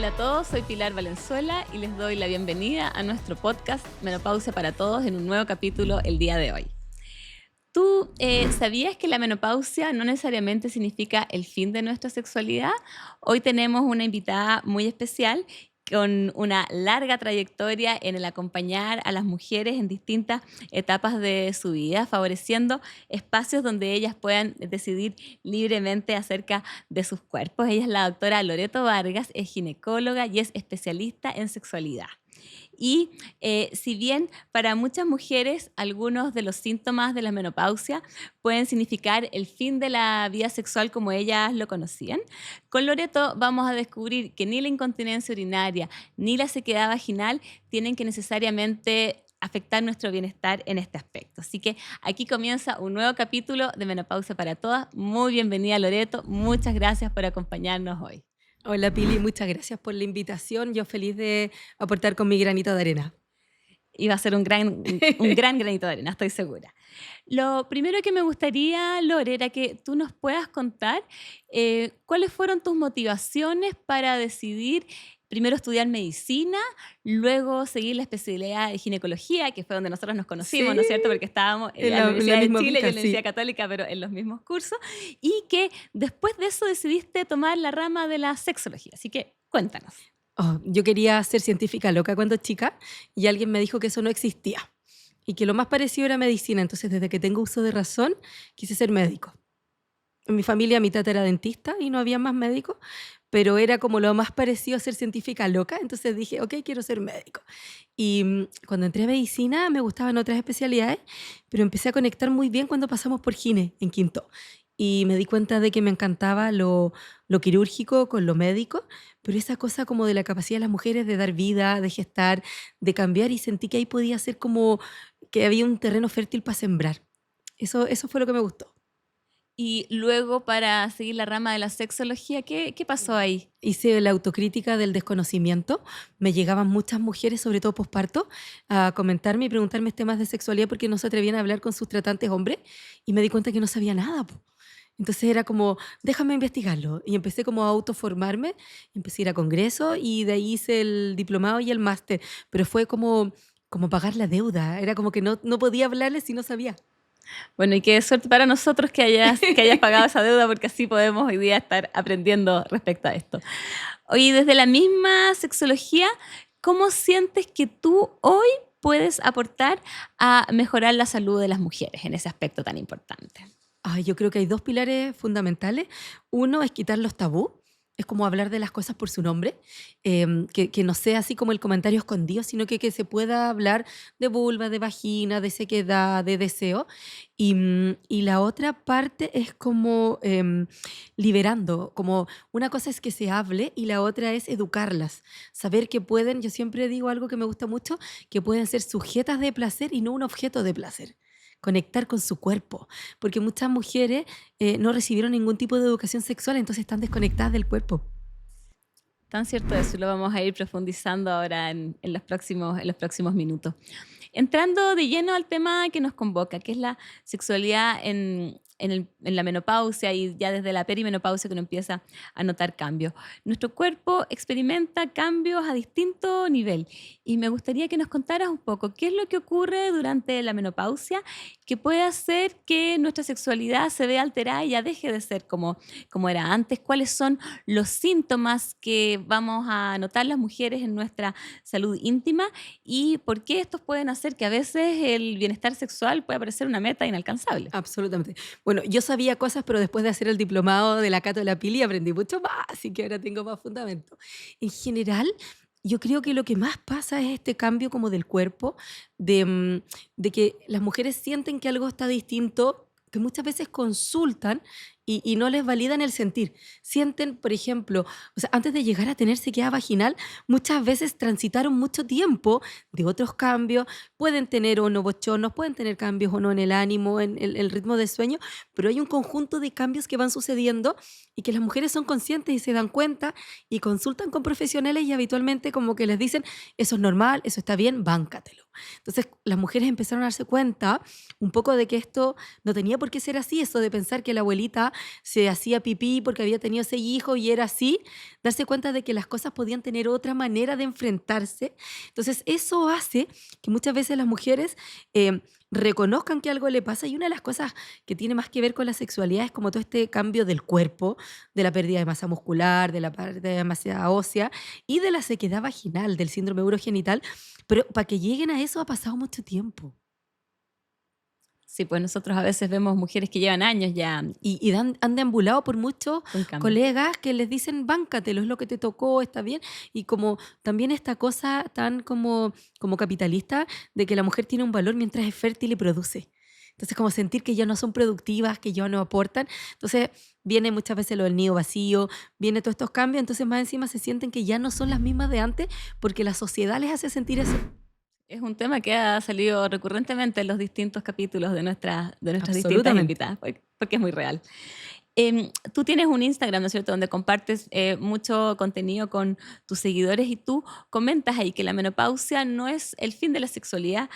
Hola a todos, soy Pilar Valenzuela y les doy la bienvenida a nuestro podcast Menopausia para Todos en un nuevo capítulo el día de hoy. ¿Tú sabías que la menopausia no necesariamente significa el fin de nuestra sexualidad? Hoy tenemos una invitada muy especial con una larga trayectoria en el acompañar a las mujeres en distintas etapas de su vida, favoreciendo espacios donde ellas puedan decidir libremente acerca de sus cuerpos. Ella es la doctora Loreto Vargas, es ginecóloga y es especialista en sexualidad. Y si bien para muchas mujeres algunos de los síntomas de la menopausia pueden significar el fin de la vida sexual como ellas lo conocían, con Loreto vamos a descubrir que ni la incontinencia urinaria ni la sequedad vaginal tienen que necesariamente afectar nuestro bienestar en este aspecto. Así que aquí comienza un nuevo capítulo de Menopausia para Todas. Muy bienvenida, Loreto. Muchas gracias por acompañarnos hoy. Hola Pili, muchas gracias por la invitación. Yo feliz de aportar con mi granito de arena. Y va a ser un gran granito de arena, estoy segura. Lo primero que me gustaría, Lore, era que tú nos puedas contar cuáles fueron tus motivaciones para decidir primero estudiar medicina, luego seguir la especialidad de ginecología, que fue donde nosotros nos conocimos, Sí, ¿no es cierto? Porque estábamos en la en la Universidad de misma Chile, yo beca, en la Universidad sí. Católica, pero en los mismos cursos, y que después de eso decidiste tomar la rama de la sexología. Así que cuéntanos. Oh, yo quería ser científica loca cuando chica y alguien me dijo que eso no existía y que lo más parecido era medicina. Entonces, desde que tengo uso de razón, quise ser médico. En mi familia mi tata era dentista y no había más médicos, pero era como lo más parecido a ser científica loca. Entonces dije, ok, quiero ser médico. Y cuando entré a medicina me gustaban otras especialidades, pero empecé a conectar muy bien cuando pasamos por gine en quinto. Y me di cuenta de que me encantaba lo quirúrgico con lo médico, pero esa cosa como de la capacidad de las mujeres de dar vida, de gestar, de cambiar, y sentí que ahí podía ser como que había un terreno fértil para sembrar. Eso fue lo que me gustó. Y luego para seguir la rama de la sexología, ¿qué pasó ahí? Hice la autocrítica del desconocimiento. Me llegaban muchas mujeres, sobre todo posparto, a comentarme y preguntarme temas de sexualidad porque no se atrevían a hablar con sus tratantes hombres y me di cuenta que no sabía nada, po. Entonces era como, déjame investigarlo. Y empecé como a autoformarme, empecé a ir a congresos y de ahí hice el diplomado y el máster. Pero fue como pagar la deuda. Era como que no podía hablarles si no sabía. Bueno, y qué suerte para nosotros que hayas pagado esa deuda, porque así podemos hoy día estar aprendiendo respecto a esto. Oye, desde la misma sexología, ¿cómo sientes que tú hoy puedes aportar a mejorar la salud de las mujeres en ese aspecto tan importante? Ay, yo creo que hay dos pilares fundamentales. Uno es quitar los tabú. Es como hablar de las cosas por su nombre, que no sea así como el comentario escondido, sino que se pueda hablar de vulva, de vagina, de sequedad, de deseo. Y la otra parte es como liberando, como una cosa es que se hable y la otra es educarlas. Saber que pueden, yo siempre digo algo que me gusta mucho, que pueden ser sujetas de placer y no un objeto de placer. Conectar con su cuerpo, porque muchas mujeres no recibieron ningún tipo de educación sexual, entonces están desconectadas del cuerpo. Tan cierto eso, lo vamos a ir profundizando ahora en los próximos minutos. Entrando de lleno al tema que nos convoca, que es la sexualidad en la menopausia y ya desde la perimenopausia que uno empieza a notar cambios. Nuestro cuerpo experimenta cambios a distinto nivel y me gustaría que nos contaras un poco qué es lo que ocurre durante la menopausia que puede hacer que nuestra sexualidad se vea alterada y ya deje de ser como era antes, cuáles son los síntomas que vamos a notar las mujeres en nuestra salud íntima y por qué estos pueden hacer que a veces el bienestar sexual pueda parecer una meta inalcanzable. Absolutamente. Bueno, yo sabía cosas, pero después de hacer el diplomado de la Cato de la Pili aprendí mucho más, así que ahora tengo más fundamento. En general, yo creo que lo que más pasa es este cambio como del cuerpo, de que las mujeres sienten que algo está distinto, que muchas veces consultan y no les validan el sentir. Sienten, por ejemplo, o sea, antes de llegar a tener sequedad vaginal, muchas veces transitaron mucho tiempo de otros cambios, pueden tener o no bochornos, pueden tener cambios o no en el ánimo, en el ritmo de sueño, pero hay un conjunto de cambios que van sucediendo y que las mujeres son conscientes y se dan cuenta y consultan con profesionales y habitualmente como que les dicen, eso es normal, eso está bien, báncatelo. Entonces las mujeres empezaron a darse cuenta un poco de que esto no tenía por qué ser así, eso de pensar que la abuelita se hacía pipí porque había tenido 6 hijos y era así, darse cuenta de que las cosas podían tener otra manera de enfrentarse. Entonces, eso hace que muchas veces las mujeres reconozcan que algo le pasa, y una de las cosas que tiene más que ver con la sexualidad es como todo este cambio del cuerpo, de la pérdida de masa muscular, de la pérdida de masa ósea y de la sequedad vaginal, del síndrome urogenital, pero para que lleguen a eso ha pasado mucho tiempo. Sí, pues nosotros a veces vemos mujeres que llevan años ya Han deambulado por muchos con cambio. colegas que les dicen, báncatelo, es lo que te tocó, está bien. Y como también esta cosa tan como capitalista de que la mujer tiene un valor mientras es fértil y produce. Entonces, como sentir que ya no son productivas, que ya no aportan. Entonces, viene muchas veces lo del nido vacío, viene todos estos cambios, entonces más encima se sienten que ya no son las mismas de antes porque la sociedad les hace sentir eso. Es un tema que ha salido recurrentemente en los distintos capítulos de nuestras distintas Absolutamente. invitadas, porque es muy real. Tú tienes un Instagram, ¿no es cierto?, donde compartes mucho contenido con tus seguidores y tú comentas ahí que la menopausia no es el fin de la sexualidad,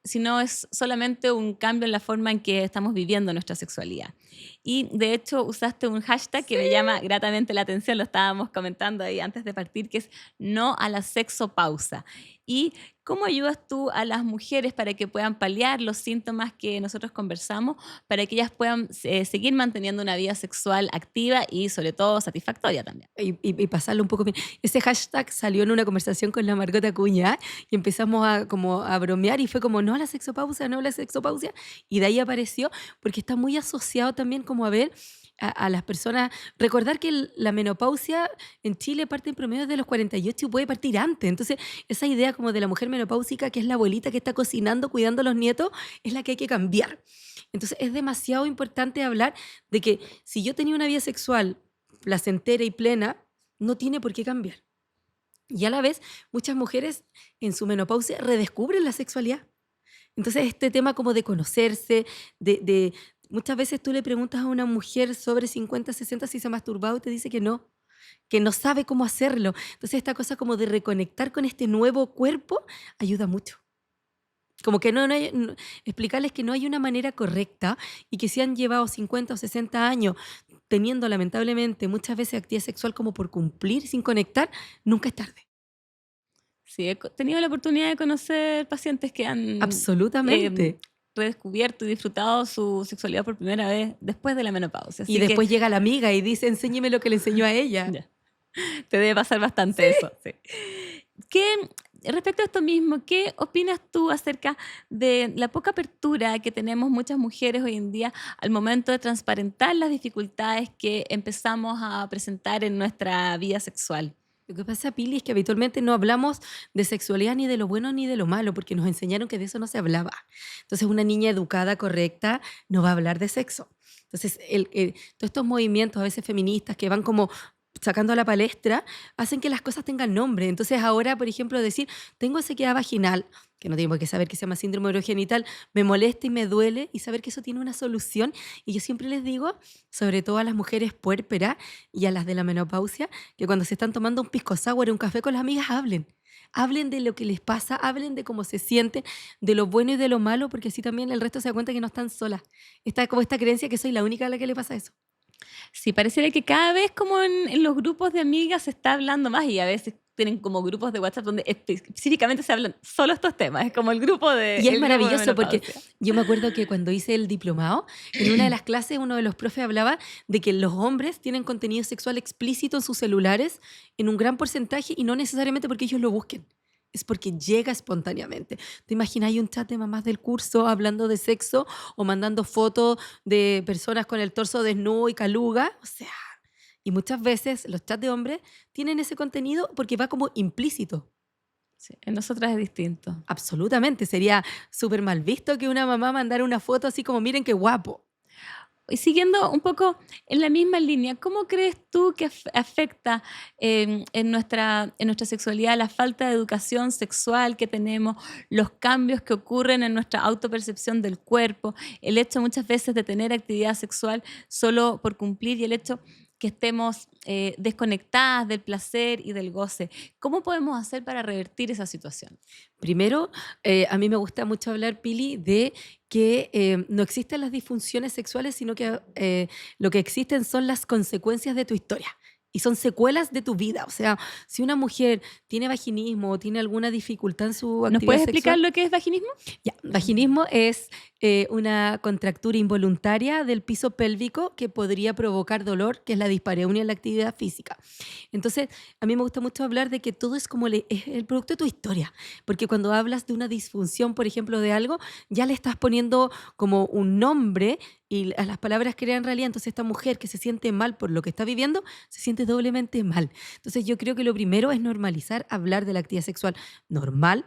sino es solamente un cambio en la forma en que estamos viviendo nuestra sexualidad. Y de hecho usaste un hashtag que me llama gratamente la atención, lo estábamos comentando ahí antes de partir, que es no a la sexopausa. ¿Y cómo ayudas tú a las mujeres para que puedan paliar los síntomas que nosotros conversamos, para que ellas puedan seguir manteniendo una vida sexual activa y sobre todo satisfactoria también? Y pasarlo un poco bien. Ese hashtag salió en una conversación con la Margot Acuña y empezamos como a bromear y fue como, no a la sexopausia, no a la sexopausia. Y de ahí apareció porque está muy asociado también como a ver a las personas. Recordar que la menopausia en Chile parte en promedio de los 48 y puede partir antes. Entonces, esa idea como de la mujer menopáusica, que es la abuelita que está cocinando, cuidando a los nietos, es la que hay que cambiar. Entonces, es demasiado importante hablar de que si yo tenía una vida sexual placentera y plena, no tiene por qué cambiar. Y a la vez, muchas mujeres en su menopausia redescubren la sexualidad. Entonces, este tema como de conocerse, muchas veces tú le preguntas a una mujer sobre 50, 60 si se ha masturbado y te dice que no sabe cómo hacerlo. Entonces, esta cosa como de reconectar con este nuevo cuerpo ayuda mucho. Como que explicarles que no hay una manera correcta y que si han llevado 50 o 60 años teniendo lamentablemente muchas veces actividad sexual como por cumplir sin conectar, nunca es tarde. Sí, he tenido la oportunidad de conocer pacientes que han Absolutamente. redescubierto y disfrutado su sexualidad por primera vez después de la menopausia. Y Así que después llega la amiga y dice, enséñeme lo que le enseñó a ella. ya, te debe pasar bastante eso. Sí. ¿Qué, respecto a esto mismo, qué opinas tú acerca de la poca apertura que tenemos muchas mujeres hoy en día al momento de transparentar las dificultades que empezamos a presentar en nuestra vida sexual? Lo que pasa, Pili, es que habitualmente no hablamos de sexualidad ni de lo bueno ni de lo malo, porque nos enseñaron que de eso no se hablaba. Entonces, una niña educada, correcta, no va a hablar de sexo. Entonces, todos estos movimientos, a veces feministas, que van como sacando a la palestra, hacen que las cosas tengan nombre. Entonces, ahora, por ejemplo, decir, tengo sequedad vaginal, que no tengo que saber que se llama síndrome urogenital, me molesta y me duele, y saber que eso tiene una solución. Y yo siempre les digo, sobre todo a las mujeres puérperas y a las de la menopausia, que cuando se están tomando un pisco sour o un café con las amigas, hablen. Hablen de lo que les pasa, hablen de cómo se sienten, de lo bueno y de lo malo, porque así también el resto se da cuenta que no están solas. Está como esta creencia que soy la única a la que le pasa eso. Sí, pareciera que cada vez como en los grupos de amigas se está hablando más y a veces tienen como grupos de WhatsApp donde específicamente se hablan solo estos temas. Es como Y es el grupo de maravilloso porque menopausia. yo me acuerdo que cuando hice el diplomado, en una de las clases uno de los profes hablaba de que los hombres tienen contenido sexual explícito en sus celulares en un gran porcentaje y no necesariamente porque ellos lo busquen. Es porque llega espontáneamente. ¿Te imaginas hay un chat de mamás del curso hablando de sexo o mandando fotos de personas con el torso desnudo y caluga? O sea, y muchas veces los chats de hombres tienen ese contenido porque va como implícito. Sí, en nosotras es distinto. Absolutamente, sería súper mal visto que una mamá mandara una foto así como, miren qué guapo. Y siguiendo un poco en la misma línea, ¿cómo crees tú que afecta en nuestra sexualidad la falta de educación sexual que tenemos, los cambios que ocurren en nuestra autopercepción del cuerpo, el hecho muchas veces de tener actividad sexual solo por cumplir y el hecho que estemos desconectadas del placer y del goce. ¿Cómo podemos hacer para revertir esa situación? Primero, a mí me gusta mucho hablar, Pili, de que no existen las disfunciones sexuales, sino que lo que existen son las consecuencias de tu historia. Y son secuelas de tu vida. O sea, si una mujer tiene vaginismo o tiene alguna dificultad en su ¿Nos actividad puedes explicar sexual, lo que es vaginismo? ya, vaginismo es una contractura involuntaria del piso pélvico que podría provocar dolor, que es la dispareunia en la actividad física. Entonces, a mí me gusta mucho hablar de que todo es como es el producto de tu historia, porque cuando hablas de una disfunción, por ejemplo, de algo, ya le estás poniendo como un nombre y a las palabras crean realidad. Entonces, esta mujer que se siente mal por lo que está viviendo, se siente doblemente mal. Entonces, yo creo que lo primero es normalizar hablar de la actividad sexual normal,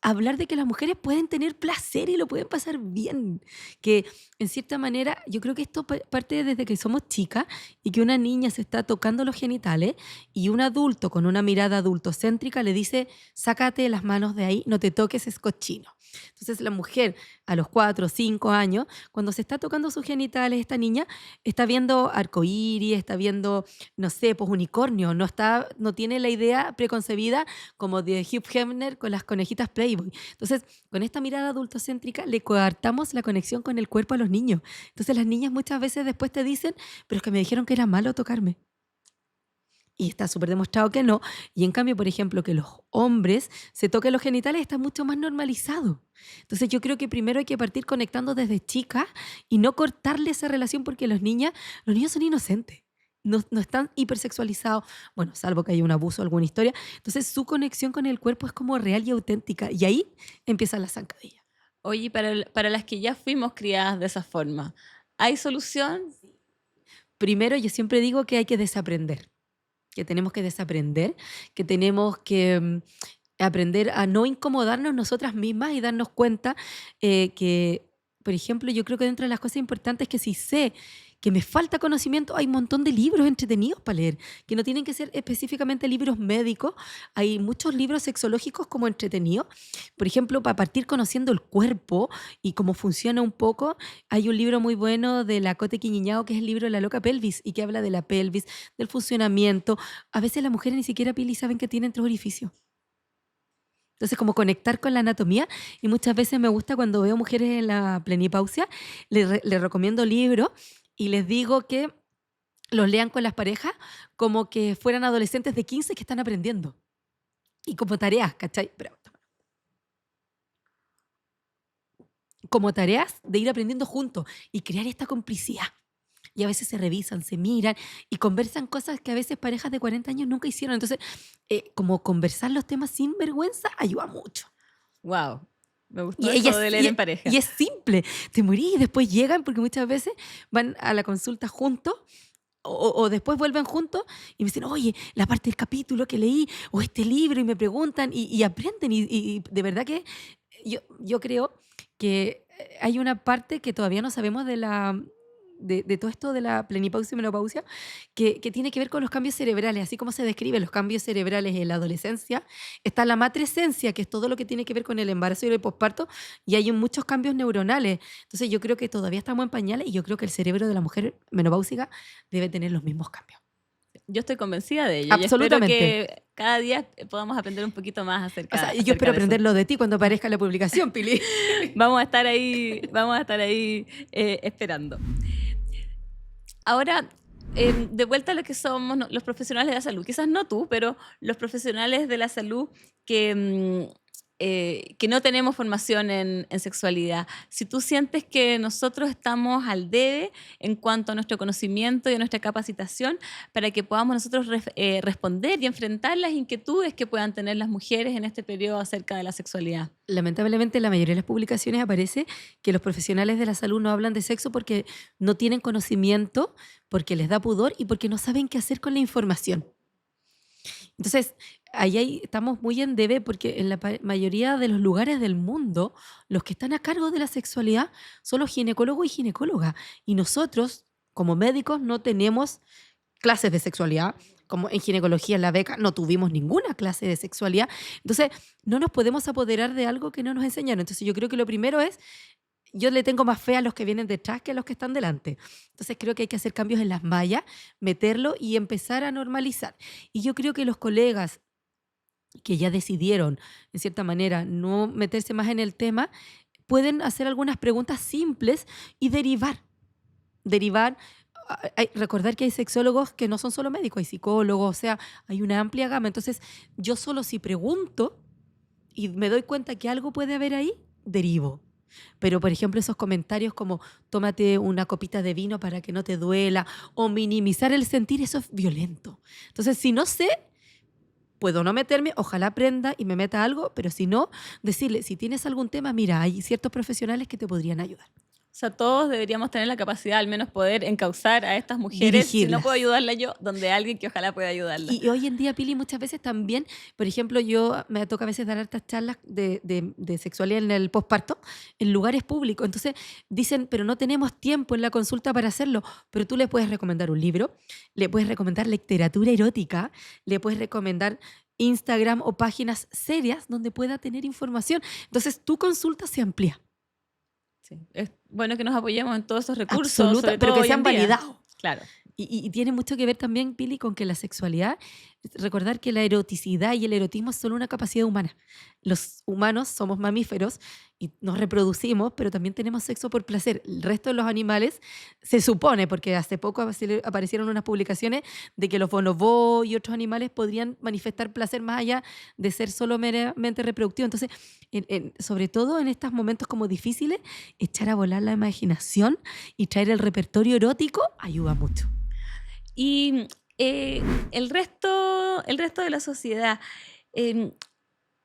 hablar de que las mujeres pueden tener placer y lo pueden pasar bien, que en cierta manera yo creo que esto parte desde que somos chicas y que una niña se está tocando los genitales y un adulto con una mirada adultocéntrica le dice, sácate las manos de ahí, no te toques, es cochino. Entonces la mujer a los 4 o 5 años, cuando se está tocando sus genitales, esta niña está viendo arcoíris, está viendo, no sé, pues unicornio, no tiene la idea preconcebida como de Hugh Hefner con las conejitas Playboy. Entonces, con esta mirada adultocéntrica le coartamos la conexión con el cuerpo a los niños. Entonces, las niñas muchas veces después te dicen, pero es que me dijeron que era malo tocarme. Y está súper demostrado que no. Y en cambio, por ejemplo, que los hombres se toquen los genitales está mucho más normalizado. Entonces yo creo que primero hay que partir conectando desde chicas y no cortarle esa relación porque los niños son inocentes. No están hipersexualizados, bueno, salvo que haya un abuso o alguna historia. Entonces su conexión con el cuerpo es como real y auténtica. Y ahí empiezan las zancadillas. Oye, para las que ya fuimos criadas de esa forma, ¿hay solución? Primero yo siempre digo que hay que desaprender, que tenemos que desaprender, que tenemos que aprender a no incomodarnos nosotras mismas y darnos cuenta que, por ejemplo, yo creo que dentro de las cosas importantes es que si sé que me falta conocimiento, hay un montón de libros entretenidos para leer, que no tienen que ser específicamente libros médicos, hay muchos libros sexológicos como entretenidos. Por ejemplo, para partir conociendo el cuerpo y cómo funciona un poco, hay un libro muy bueno de la Cote Quiñiñao, que es el libro de la loca pelvis, y que habla de la pelvis, del funcionamiento. A veces las mujeres ni siquiera, Pili, saben que tienen 3 orificios. Entonces, como conectar con la anatomía, y muchas veces me gusta cuando veo mujeres en la plenipausia, les recomiendo libros y les digo que los lean con las parejas como que fueran adolescentes de 15 que están aprendiendo. Y como tareas, ¿cachai? Como tareas de ir aprendiendo juntos y crear esta complicidad. Y a veces se revisan, se miran y conversan cosas que a veces parejas de 40 años nunca hicieron. Entonces, como conversar los temas sin vergüenza ayuda mucho. Wow, me Y, gustó ella eso de leer en pareja. y es simple, te morís y después llegan porque muchas veces van a la consulta juntos o después vuelven juntos y me dicen, oye, la parte del capítulo que leí o este libro y me preguntan y aprenden y de verdad que yo creo que hay una parte que todavía no sabemos de todo esto de la plenipausia y menopausia que tiene que ver con los cambios cerebrales, así como se describen los cambios cerebrales en la adolescencia. Está la matrescencia, que es todo lo que tiene que ver con el embarazo y el posparto, y hay muchos cambios neuronales. Entonces yo creo que todavía estamos en pañales y yo creo que el cerebro de la mujer menopáusica debe tener los mismos cambios. Yo estoy convencida de ello y espero Absolutamente. que cada día podamos aprender un poquito más O sea, yo acerca espero de eso. aprenderlo de ti cuando aparezca la publicación, Pili. Vamos a estar ahí esperando. Ahora, de vuelta a lo que somos los profesionales de la salud, quizás no tú, pero los profesionales de la salud que no tenemos formación en sexualidad. Si tú sientes que nosotros estamos al debe en cuanto a nuestro conocimiento y a nuestra capacitación para que podamos nosotros responder y enfrentar las inquietudes que puedan tener las mujeres en este periodo acerca de la sexualidad. Lamentablemente, en la mayoría de las publicaciones aparece que los profesionales de la salud no hablan de sexo porque no tienen conocimiento, porque les da pudor y porque no saben qué hacer con la información. Entonces, estamos muy en debe porque en la mayoría de los lugares del mundo, los que están a cargo de la sexualidad son los ginecólogos y ginecólogas. Y nosotros, como médicos, no tenemos clases de sexualidad. Como en ginecología, en la beca, no tuvimos ninguna clase de sexualidad. Entonces, no nos podemos apoderar de algo que no nos enseñaron. Entonces, yo creo que lo primero es yo le tengo más fe a los que vienen detrás que a los que están delante. Entonces creo que hay que hacer cambios en las mallas, meterlo y empezar a normalizar. Y yo creo que los colegas que ya decidieron, en cierta manera, no meterse más en el tema, pueden hacer algunas preguntas simples y derivar. Recordar que hay sexólogos que no son solo médicos, hay psicólogos, o sea, hay una amplia gama. Entonces, yo solo si pregunto y me doy cuenta que algo puede haber ahí, derivo. Pero, por ejemplo, esos comentarios como tómate una copita de vino para que no te duela o minimizar el sentir, eso es violento. Entonces, si no sé, puedo no meterme, ojalá aprenda y me meta algo, pero si no, decirle, si tienes algún tema, mira, hay ciertos profesionales que te podrían ayudar. O sea, todos deberíamos tener la capacidad, al menos poder encauzar a estas mujeres. Si no puedo ayudarla yo, donde alguien que ojalá pueda ayudarla. Y hoy en día, Pili, muchas veces también, por ejemplo, me toca a veces dar hartas charlas de sexualidad en el posparto, en lugares públicos. Entonces dicen, pero no tenemos tiempo en la consulta para hacerlo. Pero tú le puedes recomendar un libro, le puedes recomendar literatura erótica, le puedes recomendar Instagram o páginas serias donde pueda tener información. Entonces tu consulta se amplía. Sí. Es bueno que nos apoyemos en todos esos recursos. Absoluta, pero que sean validados. Claro. Y tiene mucho que ver también, Pili, con que la sexualidad, recordar que la eroticidad y el erotismo son una capacidad humana. Los humanos somos mamíferos y nos reproducimos, pero también tenemos sexo por placer. El resto de los animales, se supone, porque hace poco aparecieron unas publicaciones de que los bonobos y otros animales podrían manifestar placer más allá de ser solo meramente reproductivo. Entonces, sobre todo en estos momentos como difíciles, echar a volar la imaginación y traer el repertorio erótico ayuda mucho. Y el resto de la sociedad,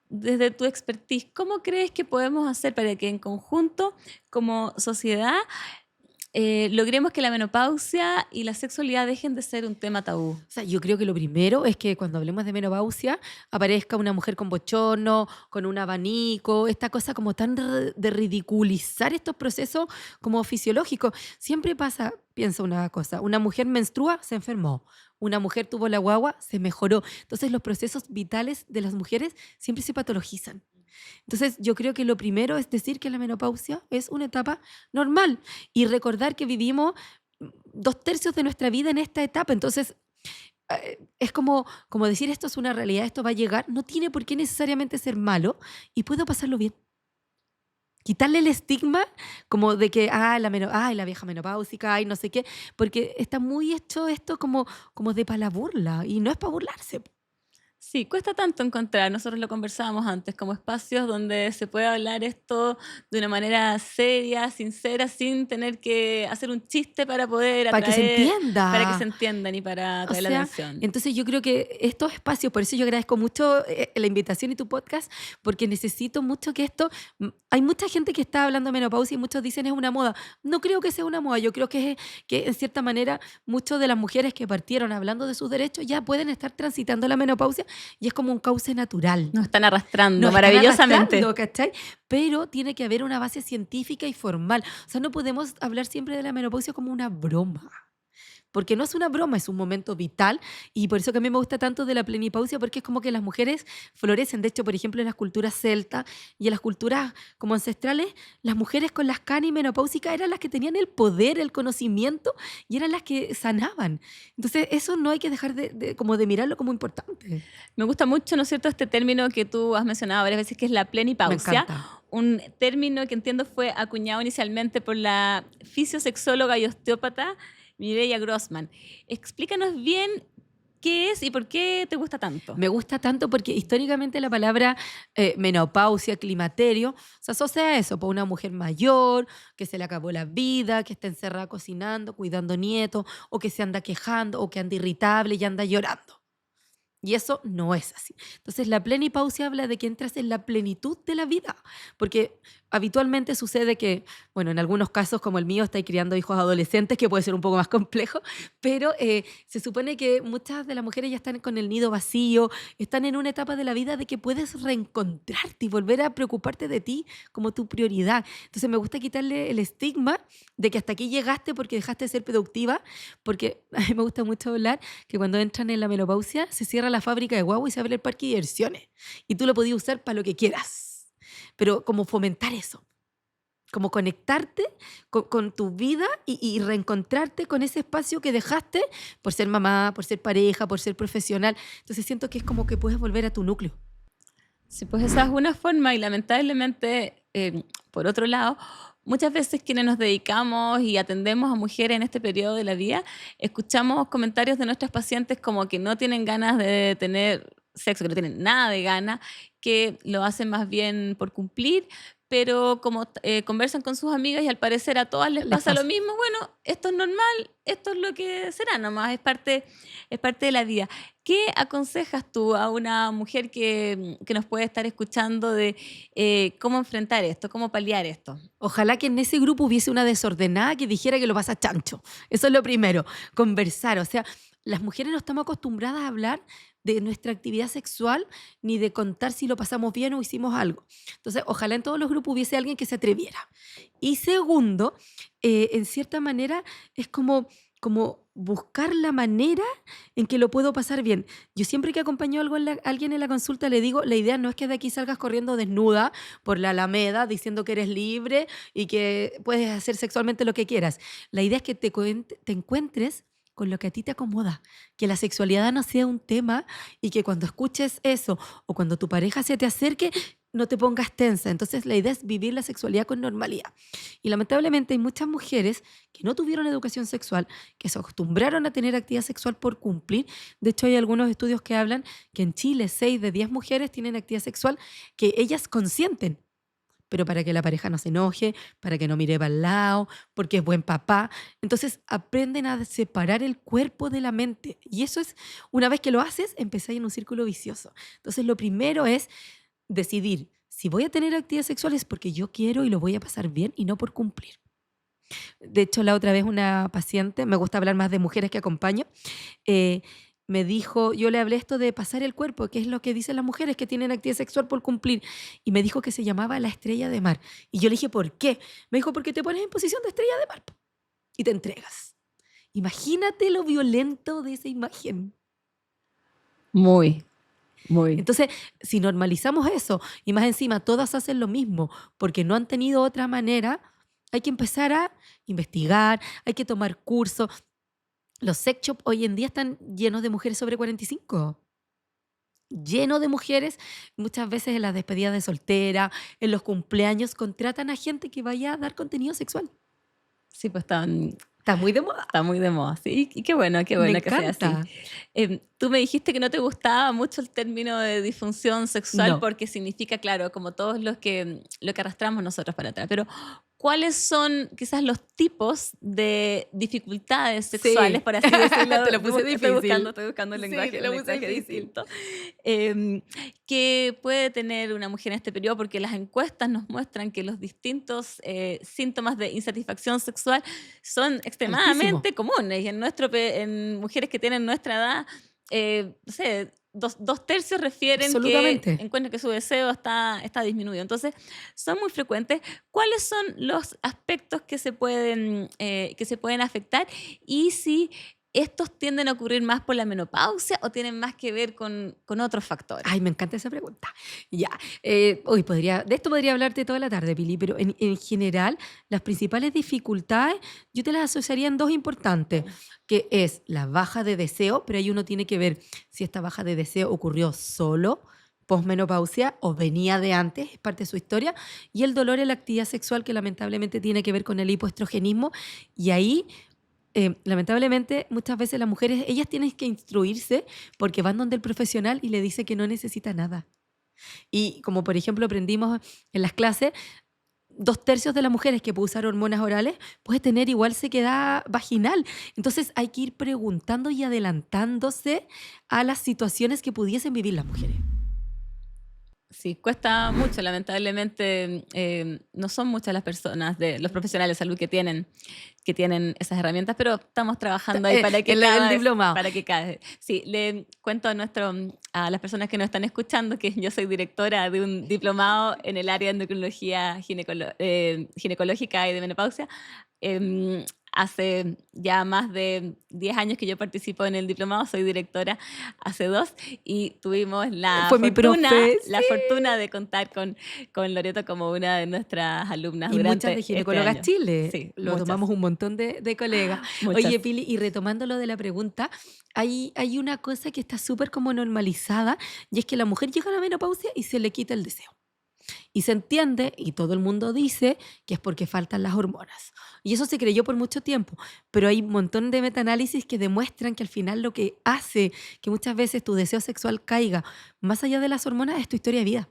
desde tu expertise, ¿cómo crees que podemos hacer para que en conjunto, como sociedad, logremos que la menopausia y la sexualidad dejen de ser un tema tabú? O sea, yo creo que lo primero es que cuando hablemos de menopausia aparezca una mujer con bochorno, con un abanico, esta cosa como tan de ridiculizar estos procesos como fisiológicos. Siempre pasa, piensa una cosa, una mujer menstrua, se enfermó. Una mujer tuvo la guagua, se mejoró. Entonces los procesos vitales de las mujeres siempre se patologizan. Entonces yo creo que lo primero es decir que la menopausia es una etapa normal y recordar que vivimos 2/3 de nuestra vida en esta etapa. Entonces es como decir esto es una realidad, esto va a llegar, no tiene por qué necesariamente ser malo y puedo pasarlo bien. Quitarle el estigma como de que, la vieja menopáusica, ay, no sé qué, porque está muy hecho esto como de para la burla y no es para burlarse. Sí, cuesta tanto encontrar, nosotros lo conversábamos antes, como espacios donde se puede hablar esto de una manera seria, sincera, sin tener que hacer un chiste para poder atraer. Para que se entienda. Para que se entiendan y para atraer la atención. Entonces yo creo que estos espacios, por eso yo agradezco mucho la invitación y tu podcast, porque necesito mucho que esto. Hay mucha gente que está hablando de menopausia y muchos dicen es una moda. No creo que sea una moda, yo creo que en cierta manera muchas de las mujeres que partieron hablando de sus derechos ya pueden estar transitando la menopausia y es como un cauce natural. Nos están arrastrando maravillosamente. ¿Cachai? Pero tiene que haber una base científica y formal. O sea, no podemos hablar siempre de la menopausia como una broma. Porque no es una broma, es un momento vital y por eso que a mí me gusta tanto de la plenipausia porque es como que las mujeres florecen. De hecho, por ejemplo, en las culturas celtas y en las culturas como ancestrales, las mujeres con las canas y menopáusicas eran las que tenían el poder, el conocimiento y eran las que sanaban. Entonces, eso no hay que dejar de mirarlo como importante. Me gusta mucho, ¿no es cierto?, este término que tú has mencionado varias veces, que es la plenipausia. Me encanta. Un término que entiendo fue acuñado inicialmente por la fisiosexóloga y osteópata Mireia Grossman. Explícanos bien qué es y por qué te gusta tanto. Me gusta tanto porque históricamente la palabra menopausia, climaterio, se asocia a eso, por una mujer mayor, que se le acabó la vida, que está encerrada cocinando, cuidando nietos, o que se anda quejando, o que anda irritable y anda llorando. Y eso no es así. Entonces, la plenipausia habla de que entras en la plenitud de la vida, porque habitualmente sucede que, bueno, en algunos casos como el mío, estáis criando hijos adolescentes, que puede ser un poco más complejo, pero se supone que muchas de las mujeres ya están con el nido vacío, están en una etapa de la vida de que puedes reencontrarte y volver a preocuparte de ti como tu prioridad. Entonces, me gusta quitarle el estigma de que hasta aquí llegaste porque dejaste de ser productiva, porque a mí me gusta mucho hablar que cuando entran en la menopausia se cierra la fábrica de guagua y se abre el parque de diversiones. Y tú lo podías usar para lo que quieras. Pero como fomentar eso. como conectarte con tu vida y reencontrarte con ese espacio que dejaste por ser mamá, por ser pareja, por ser profesional. Entonces siento que es como que puedes volver a tu núcleo. Sí, pues esa es una forma y lamentablemente, por otro lado, muchas veces quienes nos dedicamos y atendemos a mujeres en este periodo de la vida, escuchamos comentarios de nuestras pacientes como que no tienen ganas de tener sexo, que no tienen nada de ganas, que lo hacen más bien por cumplir, pero como conversan con sus amigas y al parecer a todas les Les pasa lo pasa. mismo, bueno, esto es normal, esto es lo que será nomás, es parte de la vida. ¿Qué aconsejas tú a una mujer que nos puede estar escuchando de cómo enfrentar esto, cómo paliar esto? Ojalá que en ese grupo hubiese una desordenada que dijera que lo pasa chancho. Eso es lo primero, conversar. O sea, las mujeres no estamos acostumbradas a hablar de nuestra actividad sexual ni de contar si lo pasamos bien o hicimos algo. Entonces, ojalá en todos los grupos hubiese alguien que se atreviera. Y segundo, en cierta manera es como buscar la manera en que lo puedo pasar bien. Yo siempre que acompaño algo a alguien en la consulta le digo, la idea no es que de aquí salgas corriendo desnuda por la Alameda diciendo que eres libre y que puedes hacer sexualmente lo que quieras. La idea es que te encuentres con lo que a ti te acomoda, que la sexualidad no sea un tema y que cuando escuches eso o cuando tu pareja se te acerque, no te pongas tensa. Entonces la idea es vivir la sexualidad con normalidad. Y lamentablemente hay muchas mujeres que no tuvieron educación sexual, que se acostumbraron a tener actividad sexual por cumplir. De hecho, hay algunos estudios que hablan que en Chile 6 de 10 mujeres tienen actividad sexual que ellas consienten, pero para que la pareja no se enoje, para que no mire para el lado, porque es buen papá. Entonces aprenden a separar el cuerpo de la mente. Y eso es, una vez que lo haces, empezáis en un círculo vicioso. Entonces lo primero es decidir si voy a tener actividades sexuales porque yo quiero y lo voy a pasar bien y no por cumplir. De hecho, la otra vez una paciente, me gusta hablar más de mujeres que acompaño, eh, me dijo, yo le hablé esto de pasar el cuerpo, que es lo que dicen las mujeres que tienen actividad sexual por cumplir, y me dijo que se llamaba la estrella de mar. Y yo le dije, ¿por qué? Me dijo, porque te pones en posición de estrella de mar po, y te entregas. Imagínate lo violento de esa imagen. Muy, muy. Entonces, si normalizamos eso y más encima todas hacen lo mismo porque no han tenido otra manera, hay que empezar a investigar, hay que tomar cursos. Los sex shops hoy en día están llenos de mujeres sobre 45, lleno de mujeres, muchas veces en las despedidas de soltera, en los cumpleaños, contratan a gente que vaya a dar contenido sexual. Sí, pues están Está muy de moda. Está muy de moda, sí. Y qué Me bueno que sea así. encanta. Tú me dijiste que no te gustaba mucho el término de disfunción sexual No. porque significa, claro, como todos lo que arrastramos nosotros para atrás. Pero, ¿cuáles son quizás los tipos de dificultades sexuales, Sí, por así decirlo? te lo puse difícil. Estoy buscando un Sí, lenguaje, te un lo puse lenguaje difícil. distinto. Em, que puede tener una mujer en este periodo, porque las encuestas nos muestran que los distintos síntomas de insatisfacción sexual son Altísimo. extremadamente comunes. Y en mujeres que tienen nuestra edad, no sé, dos tercios refieren que Absolutamente. encuentran que su deseo está disminuido. Entonces, son muy frecuentes. ¿Cuáles son los aspectos que se pueden afectar? Y si estos tienden a ocurrir más por la menopausia o tienen más que ver con otros factores. Ay, me encanta esa pregunta. Ya, hoy de esto podría hablarte toda la tarde, Pili, pero en general, las principales dificultades yo te las asociaría en dos importantes, que es la baja de deseo, pero ahí uno tiene que ver si esta baja de deseo ocurrió solo, posmenopausia, o venía de antes, es parte de su historia, y el dolor en la actividad sexual, que lamentablemente tiene que ver con el hipoestrogenismo, y ahí lamentablemente, muchas veces las mujeres, ellas tienen que instruirse porque van donde el profesional y le dice que no necesita nada. Y como por ejemplo aprendimos en las clases, 2 tercios de las mujeres que puede usar hormonas orales puede tener igual sequedad vaginal. Entonces hay que ir preguntando y adelantándose a las situaciones que pudiesen vivir las mujeres. Sí, cuesta mucho, lamentablemente. No son muchas las personas, los profesionales de salud que tienen esas herramientas, pero estamos trabajando ahí para que El diplomado. sí, le cuento a las personas que nos están escuchando que yo soy directora de un diplomado en el área de endocrinología ginecológica y de menopausia. hace ya más de 10 años que yo participo en el diplomado, soy directora hace 2 y tuvimos Fue mi profe, la sí. fortuna de contar con Loreto como una de nuestras alumnas Y muchas de durante este Ginecólogas año. Chile. Sí, Lo muchas, tomamos un montón de colegas. muchas. Oye, Pili, y retomando lo de la pregunta, hay una cosa que está súper como normalizada y es que la mujer llega a la menopausia y se le quita el deseo. Y se entiende, y todo el mundo dice, que es porque faltan las hormonas. Y eso se creyó por mucho tiempo, pero hay un montón de metaanálisis que demuestran que al final lo que hace que muchas veces tu deseo sexual caiga más allá de las hormonas es tu historia de vida.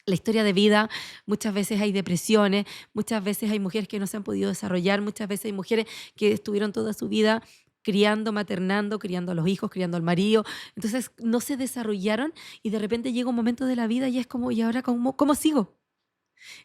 La historia de vida, muchas veces hay depresiones, muchas veces hay mujeres que no se han podido desarrollar, muchas veces hay mujeres que estuvieron toda su vida criando, maternando, criando a los hijos, criando al marido. Entonces no se desarrollaron y de repente llega un momento de la vida y es como, ¿y ahora cómo sigo?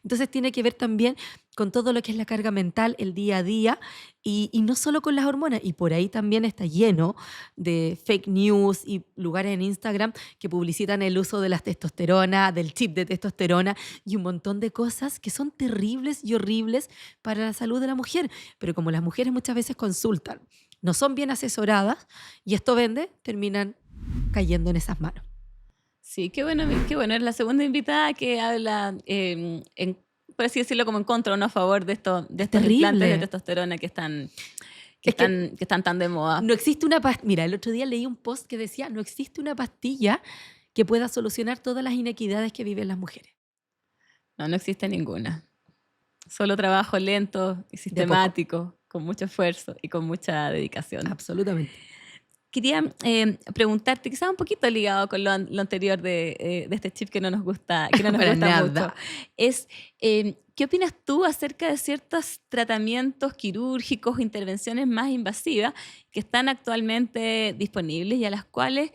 Entonces tiene que ver también con todo lo que es la carga mental, el día a día, y no solo con las hormonas. Y por ahí también está lleno de fake news y lugares en Instagram que publicitan el uso de las testosterona, del chip de testosterona y un montón de cosas que son terribles y horribles para la salud de la mujer. Pero como las mujeres muchas veces consultan, no son bien asesoradas y esto vende, terminan cayendo en esas manos. Sí, qué bueno. Es la segunda invitada que habla, por así decirlo, como en contra o no a favor de Es estos implantes de terrible. testosterona Es que que están tan de moda. no existe una pastilla. Mira, el otro día leí un post que decía, no existe una pastilla que pueda solucionar todas las inequidades que viven las mujeres. No, no existe ninguna. Solo trabajo lento y De a poco, sistemático, con mucho esfuerzo y con mucha dedicación. absolutamente. Quería preguntarte, quizás un poquito ligado con lo anterior de este chip que no nos gusta, que no nos Para gusta mucho, nada. es ¿qué opinas tú acerca de ciertos tratamientos quirúrgicos, intervenciones más invasivas que están actualmente disponibles y a las cuales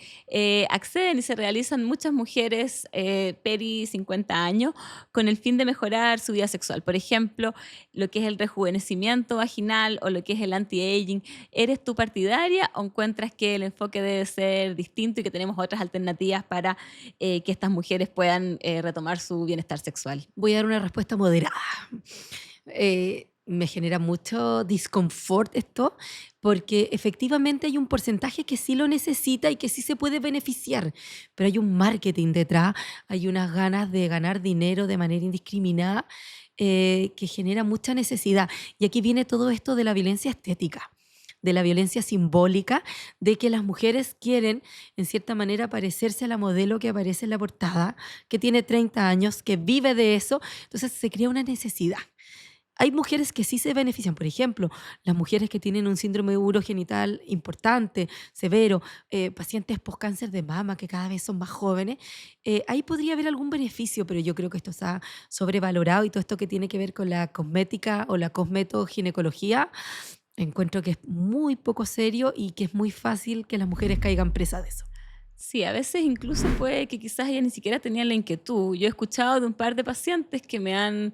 acceden y se realizan muchas mujeres peri 50 años con el fin de mejorar su vida sexual? Por ejemplo, lo que es el rejuvenecimiento vaginal o lo que es el anti-aging. ¿Eres tú partidaria o encuentras que el enfoque debe ser distinto y que tenemos otras alternativas para que estas mujeres puedan retomar su bienestar sexual? Voy a dar una respuesta moderada. Me genera mucho disconfort esto, porque efectivamente hay un porcentaje que sí lo necesita y que sí se puede beneficiar, pero hay un marketing detrás, hay unas ganas de ganar dinero de manera indiscriminada que genera mucha necesidad. Y aquí viene todo esto de la violencia estética, de la violencia simbólica, de que las mujeres quieren, en cierta manera, parecerse a la modelo que aparece en la portada, que tiene 30 años, que vive de eso, entonces se crea una necesidad. Hay mujeres que sí se benefician, por ejemplo, las mujeres que tienen un síndrome urogenital importante, severo, pacientes post-cáncer de mama que cada vez son más jóvenes, ahí podría haber algún beneficio, pero yo creo que esto está sobrevalorado y todo esto que tiene que ver con la cosmética o la cosmetoginecología, encuentro que es muy poco serio y que es muy fácil que las mujeres caigan presas de eso. Sí, a veces incluso puede que quizás ellas ni siquiera tenían la inquietud. Yo he escuchado de un par de pacientes que me han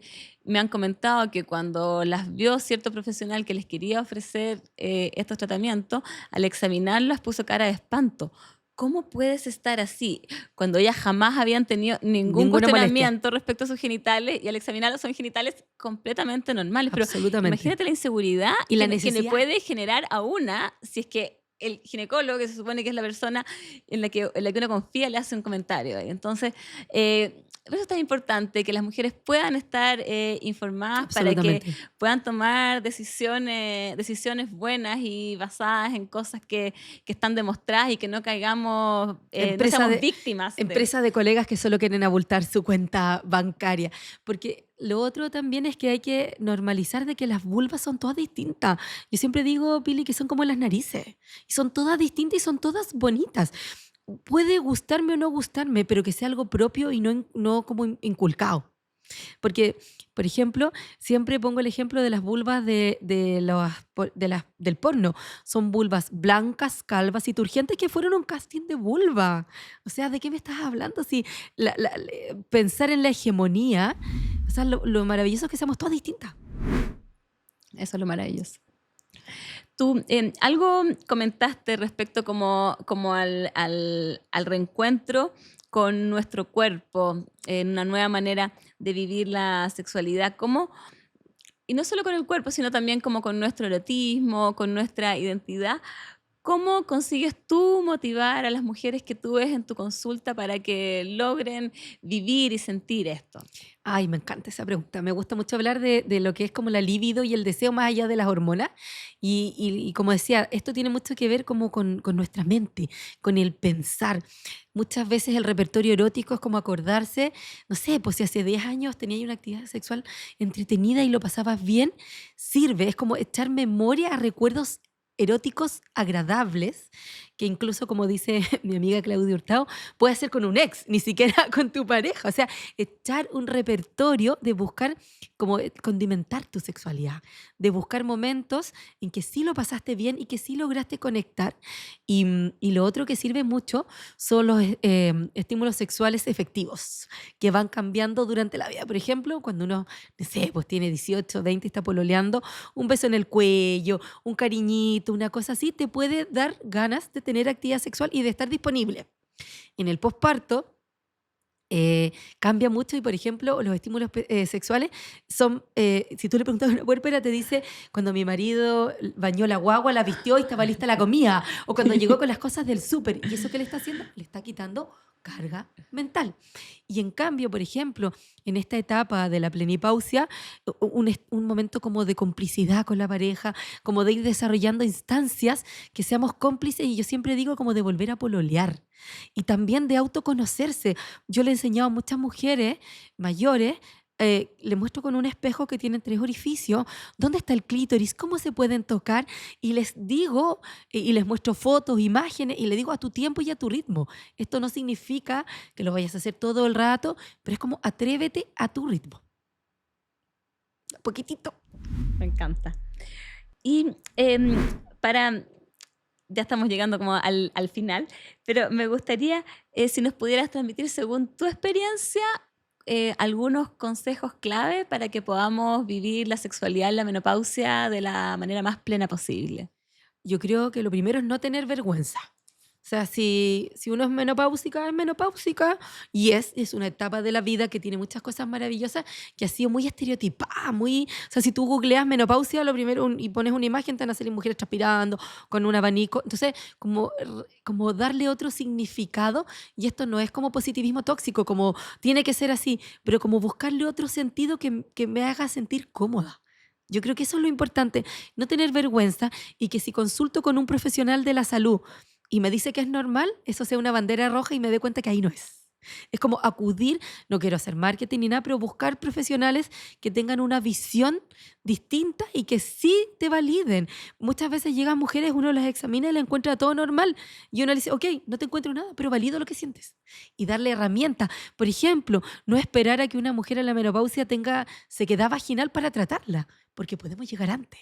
comentado que cuando las vio cierto profesional que les quería ofrecer estos tratamientos, al examinarlas puso cara de espanto. ¿Cómo puedes estar así? Cuando ellas jamás habían tenido ningún Ninguna molestia, cuestionamiento respecto a sus genitales y al examinarlos son genitales completamente normales. Pero absolutamente. imagínate la inseguridad Y la que le necesidad, puede generar a una si es que el ginecólogo, que se supone que es la persona en la que uno confía, le hace un comentario. Y entonces, por eso es tan importante que las mujeres puedan estar informadas para que absolutamente. puedan tomar decisiones buenas y basadas en cosas que están demostradas y que no caigamos, no Empresa seamos de, víctimas de... empresa de colegas que solo quieren abultar su cuenta bancaria. Porque lo otro también es que hay que normalizar de que las vulvas son todas distintas. Yo siempre digo, Pili, que son como las narices. Y son todas distintas y son todas bonitas. Puede gustarme o no gustarme, pero que sea algo propio y no como inculcado. Porque, por ejemplo, siempre pongo el ejemplo de las vulvas del porno. Son vulvas blancas, calvas y turgentes que fueron a un casting de vulva. O sea, ¿de qué me estás hablando? Si pensar en la hegemonía, o sea, lo maravilloso es que seamos todas distintas. Eso es lo maravilloso. Tú algo comentaste respecto como al reencuentro con nuestro cuerpo, en una nueva manera de vivir la sexualidad. y no solo con el cuerpo, sino también como con nuestro erotismo, con nuestra identidad. ¿Cómo consigues tú motivar a las mujeres que tú ves en tu consulta para que logren vivir y sentir esto? Ay, me encanta esa pregunta. Me gusta mucho hablar de lo que es como la libido y el deseo más allá de las hormonas. Y como decía, esto tiene mucho que ver como con nuestra mente, con el pensar. Muchas veces el repertorio erótico es como acordarse, no sé, pues si hace 10 años tenías una actividad sexual entretenida y lo pasabas bien, sirve. Es como echar memoria a recuerdos eróticos agradables, que incluso, como dice mi amiga Claudia Hurtado, puede ser con un ex, ni siquiera con tu pareja. O sea, echar un repertorio de buscar como condimentar tu sexualidad, de buscar momentos en que sí lo pasaste bien y que sí lograste conectar. Y lo otro que sirve mucho son los estímulos sexuales efectivos, que van cambiando durante la vida. Por ejemplo, cuando uno, no sé, pues tiene 18, 20 y está pololeando, un beso en el cuello, un cariñito, una cosa así, te puede dar ganas de tener actividad sexual y de estar disponible. En el posparto, cambia mucho y, por ejemplo, los estímulos sexuales son, si tú le preguntas a una puérpera, te dice cuando mi marido bañó la guagua, la vistió y estaba lista la comida, o cuando llegó con las cosas del súper. ¿Y eso qué le está haciendo? Le está quitando carga mental. Y en cambio, por ejemplo, en esta etapa de la plenipausia, un momento como de complicidad con la pareja, como de ir desarrollando instancias que seamos cómplices, y yo siempre digo como de volver a pololear. Y también de autoconocerse. Yo le he enseñado a muchas mujeres mayores, le muestro con un espejo que tiene 3 orificios, dónde está el clítoris, cómo se pueden tocar, y les digo, y les muestro fotos, imágenes, y le digo a tu tiempo y a tu ritmo. Esto no significa que lo vayas a hacer todo el rato, pero es como atrévete a tu ritmo. Poquitito. Me encanta. Y para, ya estamos llegando como al final, pero me gustaría si nos pudieras transmitir, según tu experiencia, algunos consejos clave para que podamos vivir la sexualidad en la menopausia de la manera más plena posible. Yo creo que lo primero es no tener vergüenza. O sea, si uno es menopáusica y es una etapa de la vida que tiene muchas cosas maravillosas, que ha sido muy estereotipada, muy... O sea, si tú googleas menopausia, lo primero, y pones una imagen, te van a salir mujeres transpirando con un abanico. Entonces, como darle otro significado, y esto no es como positivismo tóxico, como tiene que ser así, pero como buscarle otro sentido que me haga sentir cómoda. Yo creo que eso es lo importante, no tener vergüenza, y que si consulto con un profesional de la salud y me dice que es normal, eso sea una bandera roja y me dé cuenta que ahí no es. Es como acudir, no quiero hacer marketing ni nada, pero buscar profesionales que tengan una visión distinta y que sí te validen. Muchas veces llegan mujeres, uno las examina y le encuentra todo normal. Y uno le dice, ok, no te encuentro nada, pero valido lo que sientes. Y darle herramientas. Por ejemplo, no esperar a que una mujer en la menopausia tenga sequedad vaginal para tratarla, porque podemos llegar antes.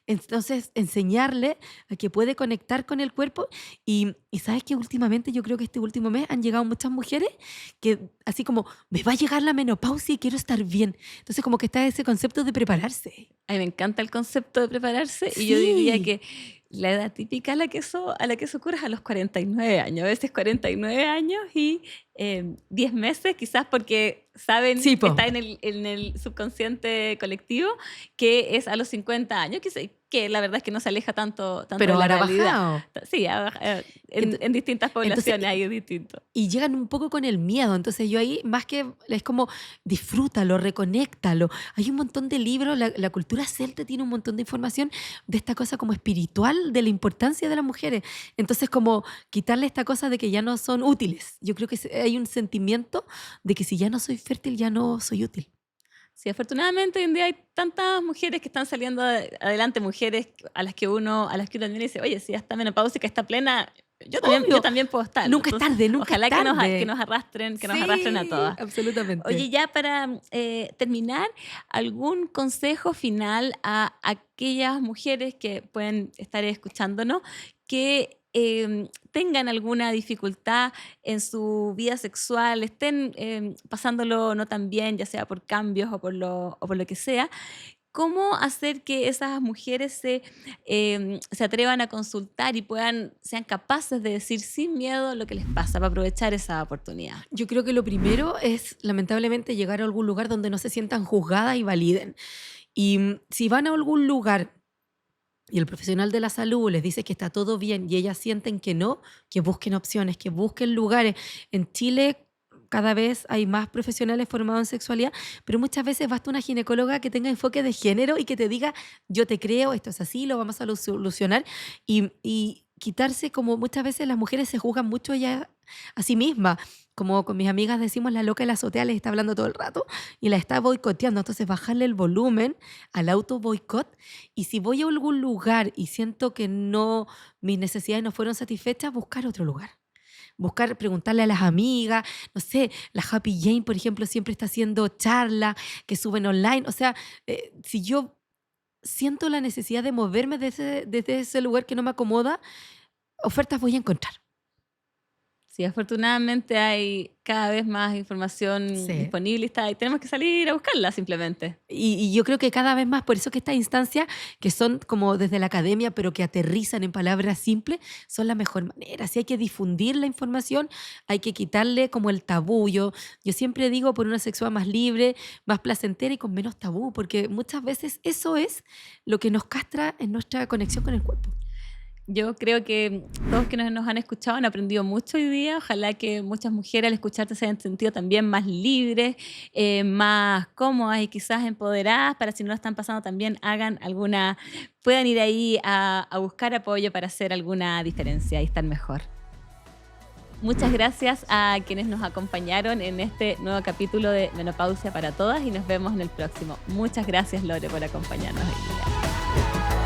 Entonces, enseñarle a que puede conectar con el cuerpo. Y sabes que últimamente, yo creo que este último mes han llegado muchas mujeres que así como, me va a llegar la menopausia y quiero estar bien. Entonces, como que está ese concepto de prepararse. A mí me encanta el concepto de prepararse y yo diría Sí, que la edad típica a la que eso ocurre es a los 49 años, a veces 49 años y 10 meses, quizás porque saben, sí, po. está en el subconsciente colectivo, que es a los 50 años, que la verdad es que no se aleja tanto Pero de la ahora ha realidad. bajado. Sí, Ent- en distintas Entonces, poblaciones hay distinto. y llegan un poco con el miedo. Entonces yo ahí, más que, es como, disfrútalo, reconéctalo. Hay un montón de libros, la cultura celta tiene un montón de información de esta cosa como espiritual, de la importancia de las mujeres. Entonces, como quitarle esta cosa de que ya no son útiles. Yo creo que hay un sentimiento de que si ya no soy fértil, ya no soy útil. Sí, afortunadamente hoy en día hay tantas mujeres que están saliendo adelante, mujeres a las que uno admira y dice, oye, si ya está menopáusica, está plena, yo Obvio, también puedo estarlo. nunca es Entonces, tarde, nunca es ojalá que tarde. nos arrastren a Sí, todas. Oye, absolutamente. ya para terminar, ¿algún consejo final a aquellas mujeres que pueden estar escuchándonos que tengan alguna dificultad en su vida sexual, estén pasándolo no tan bien, ya sea por cambios o por lo que sea? ¿Cómo hacer que esas mujeres se atrevan a consultar y sean capaces de decir sin miedo lo que les pasa para aprovechar esa oportunidad? Yo creo que lo primero es, lamentablemente, llegar a algún lugar donde no se sientan juzgadas y validen. Y si van a algún lugar y el profesional de la salud les dice que está todo bien y ellas sienten que no, que busquen opciones, que busquen lugares. En Chile cada vez hay más profesionales formados en sexualidad, pero muchas veces basta una ginecóloga que tenga enfoque de género y que te diga, yo te creo, esto es así, lo vamos a solucionar. Y quitarse, como muchas veces las mujeres se juzgan mucho ellas a sí mismas, como con mis amigas decimos, la loca en la azotea les está hablando todo el rato y la está boicoteando. Entonces bajarle el volumen al auto boicot. Y si voy a algún lugar y siento que no, mis necesidades no fueron satisfechas, buscar otro lugar. Buscar, preguntarle a las amigas, no sé, la Happy Jane, por ejemplo, siempre está haciendo charlas que suben online. O sea, si yo siento la necesidad de moverme desde ese lugar que no me acomoda, ofertas voy a encontrar. Sí, afortunadamente hay cada vez más información Sí. disponible y tenemos que salir a buscarla simplemente. Y yo creo que cada vez más, por eso que estas instancias, que son como desde la academia, pero que aterrizan en palabras simples, son la mejor manera. Si hay que difundir la información, hay que quitarle como el tabú. Yo siempre digo por una sexualidad más libre, más placentera y con menos tabú, porque muchas veces eso es lo que nos castra en nuestra conexión con el cuerpo. Yo creo que todos quienes nos han escuchado han aprendido mucho hoy día. Ojalá que muchas mujeres al escucharte se hayan sentido también más libres, más cómodas y quizás empoderadas, para si no lo están pasando también puedan ir ahí a buscar apoyo para hacer alguna diferencia y estar mejor. Muchas gracias a quienes nos acompañaron en este nuevo capítulo de Menopausia para Todas y nos vemos en el próximo. Muchas gracias, Lore, por acompañarnos hoy día.